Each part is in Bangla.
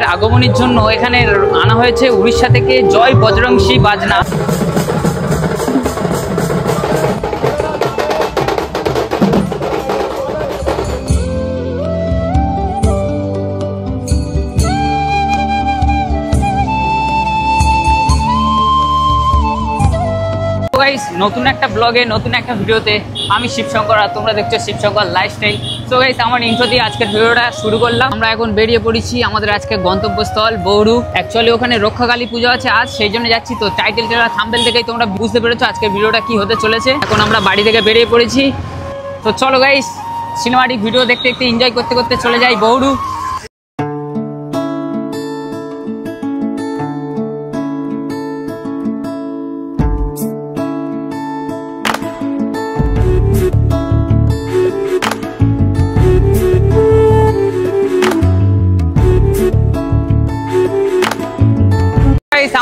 মায়ের আগমনের জন্য এখানে আনা হয়েছে উড়িষ্যা থেকে জয় বজরংশী বাজনা। নতুন একটা ব্লগে নতুন একটা ভিডিওতে আমি শিবশঙ্কর আর তোমরা দেখছো শিবশঙ্কর লাইফস্টাইল। সো গাইস আমার ইন্ট্রো দিয়ে আজকের ভিডিওটা শুরু করলাম। আমরা এখন বেরিয়ে পড়েছি আমাদের আজকে গন্তব্যস্থল বৌরু। অ্যাকচুয়ালি ওখানে রক্ষাকালী পুজো আছে আজ, সেই জন্য যাচ্ছি। তো টাইটেল থাম্বনেল থেকেই তোমরা বুঝতে পেরেছো আজকের ভিডিওটা কি হতে চলেছে। এখন আমরা বাড়ি থেকে বেরিয়ে পড়েছি। তো চলো গাইস সিনেমাটিক ভিডিও দেখতে দেখতে এনজয় করতে করতে চলে যাই বৌরু।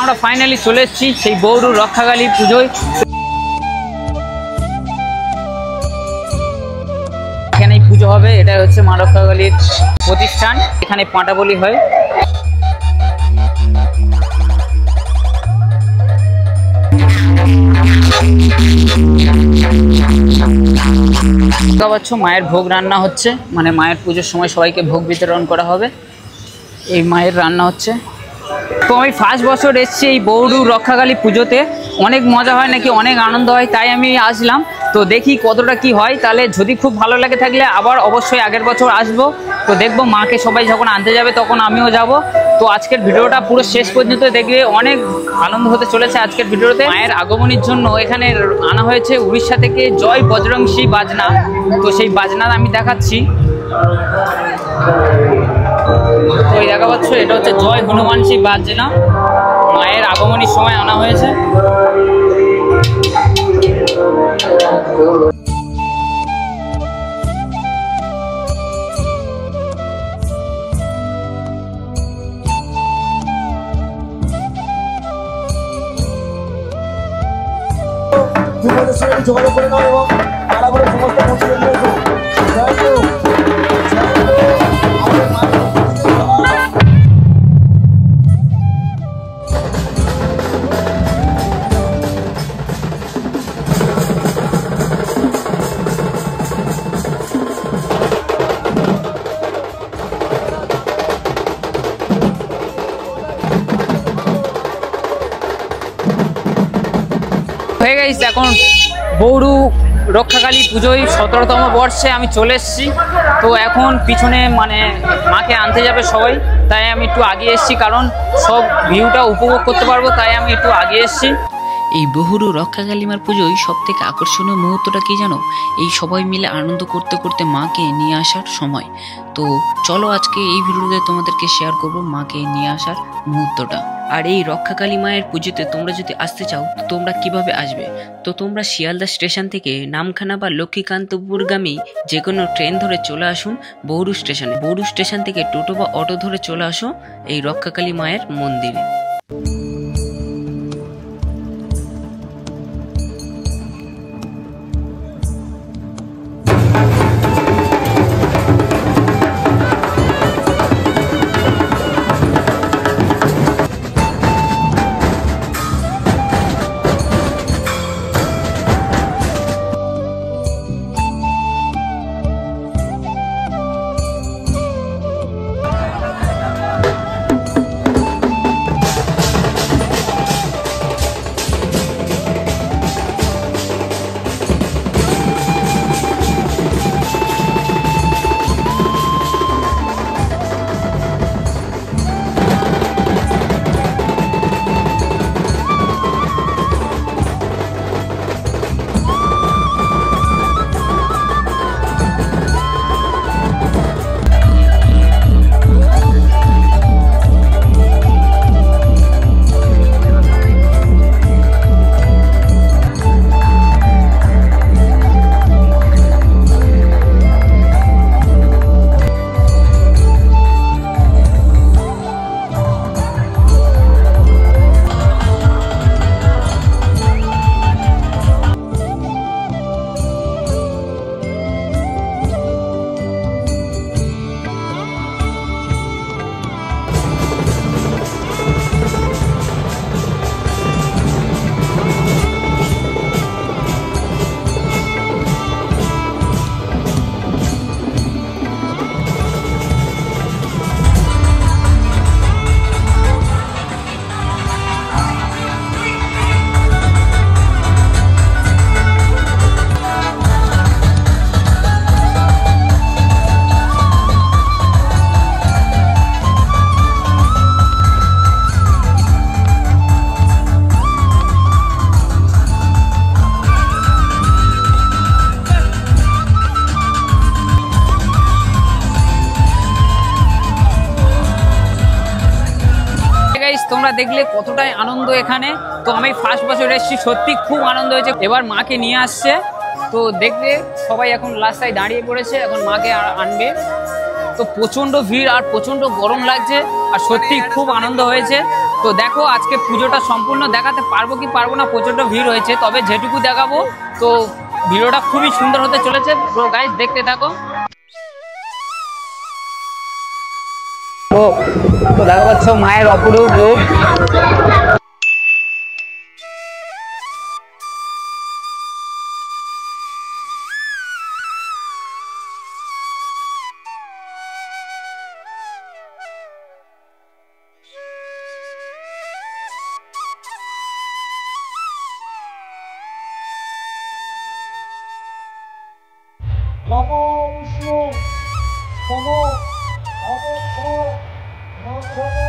আমরা ফাইনালি চলে এসেছি সেই বৌরু রক্ষাকালী পুজোয়। এখানেই পুজো হবে, এটা হচ্ছে মা রক্ষাকালীর প্রতিষ্ঠান। এখানে পাঁটা বলি হয়। মায়ের ভোগ রান্না হচ্ছে, মানে মায়ের পুজোর সময় সবাইকে ভোগ বিতরণ করা হবে। এই মায়ের রান্না হচ্ছে। তো আমি ফার্স্ট বছর এসেছি এই বৌরু রক্ষাকালী পুজোতে। অনেক মজা হয় নাকি অনেক আনন্দ হয়, তাই আমি আসলাম। তো দেখি কতটা কি হয়, তাহলে যদি খুব ভালো লাগে থাকলে আবার অবশ্যই আগের বছর আসবো। তো দেখবো মাকে সবাই যখন আনতে যাবে তখন আমিও যাব। তো আজকের ভিডিওটা পুরো শেষ পর্যন্ত দেখবে, অনেক আনন্দ হতে চলেছে আজকের ভিডিওতে। মায়ের আগমনের জন্য এখানে আনা হয়েছে উড়িষ্যা থেকে জয় বজরংশী বাজনা। তো সেই বাজনা আমি দেখাচ্ছি। তো এই দেখা পাচ্ছ, এটা হচ্ছে জয় হনুমানসী বাজনা। মায়ের আগমনের সময় আনা হয়েছে। যোগাযোগ করে নাও এবং তারা করে সমস্ত মন্ত্রী হয়ে গেছে। এখন বৌরু রক্ষাকালী পুজোয় 17তম বর্ষে আমি চলে এসেছি। তো এখন পিছনে মানে মাকে আনতে যাবে সবাই, তাই আমি একটু আগে এসেছি, কারণ সব ভিউটা উপভোগ করতে পারবো, তাই আমি একটু আগে এসেছি। এই বৌরু রক্ষাকালী মার পুজোয় সব থেকে আকর্ষণীয় মুহূর্তটা কি জানো? এই সবাই মিলে আনন্দ করতে করতে মাকে নিয়ে আসার সময়। তো চলো আজকে এই ভিডিওতে তোমাদেরকে শেয়ার করবো মাকে নিয়ে আসার মুহূর্তটা। আর এই রক্ষাকালী মায়ের পুজোতে তোমরা যদি আসতে চাও তো তোমরা কিভাবে আসবে? তো তোমরা শিয়ালদা স্টেশন থেকে নামখানা বা লক্ষ্মীকান্তপুরগামী যে কোনো ট্রেন ধরে চলে আসুন বৌরু স্টেশনে। বৌরু স্টেশন থেকে টোটো বা অটো ধরে চলে আসো এই রক্ষাকালী মায়ের মন্দিরে। তোমরা দেখলে কতটাই আনন্দ এখানে। তো আমি ফার্স্ট বছর এসেছি, সত্যি খুব আনন্দ হয়েছে। এবার মাকে নিয়ে আসছে, তো দেখবে সবাই এখন রাস্তায় দাঁড়িয়ে পড়েছে, এখন মাকে আনবে। তো প্রচণ্ড ভিড় আর প্রচণ্ড গরম লাগছে, আর সত্যি খুব আনন্দ হয়েছে। তো দেখো আজকে পুজোটা সম্পূর্ণ দেখাতে পারবো কি পারবো না, প্রচণ্ড ভিড় হয়েছে, তবে যেটুকু দেখাবো। তো ভিডিওটা খুবই সুন্দর হতে চলেছে, তো গাইস দেখতে থাকো। তো দেখা পাচ্ছ মায়ের অপরূপ রূপ। নমো বিষ্ণু নমো নমো নমো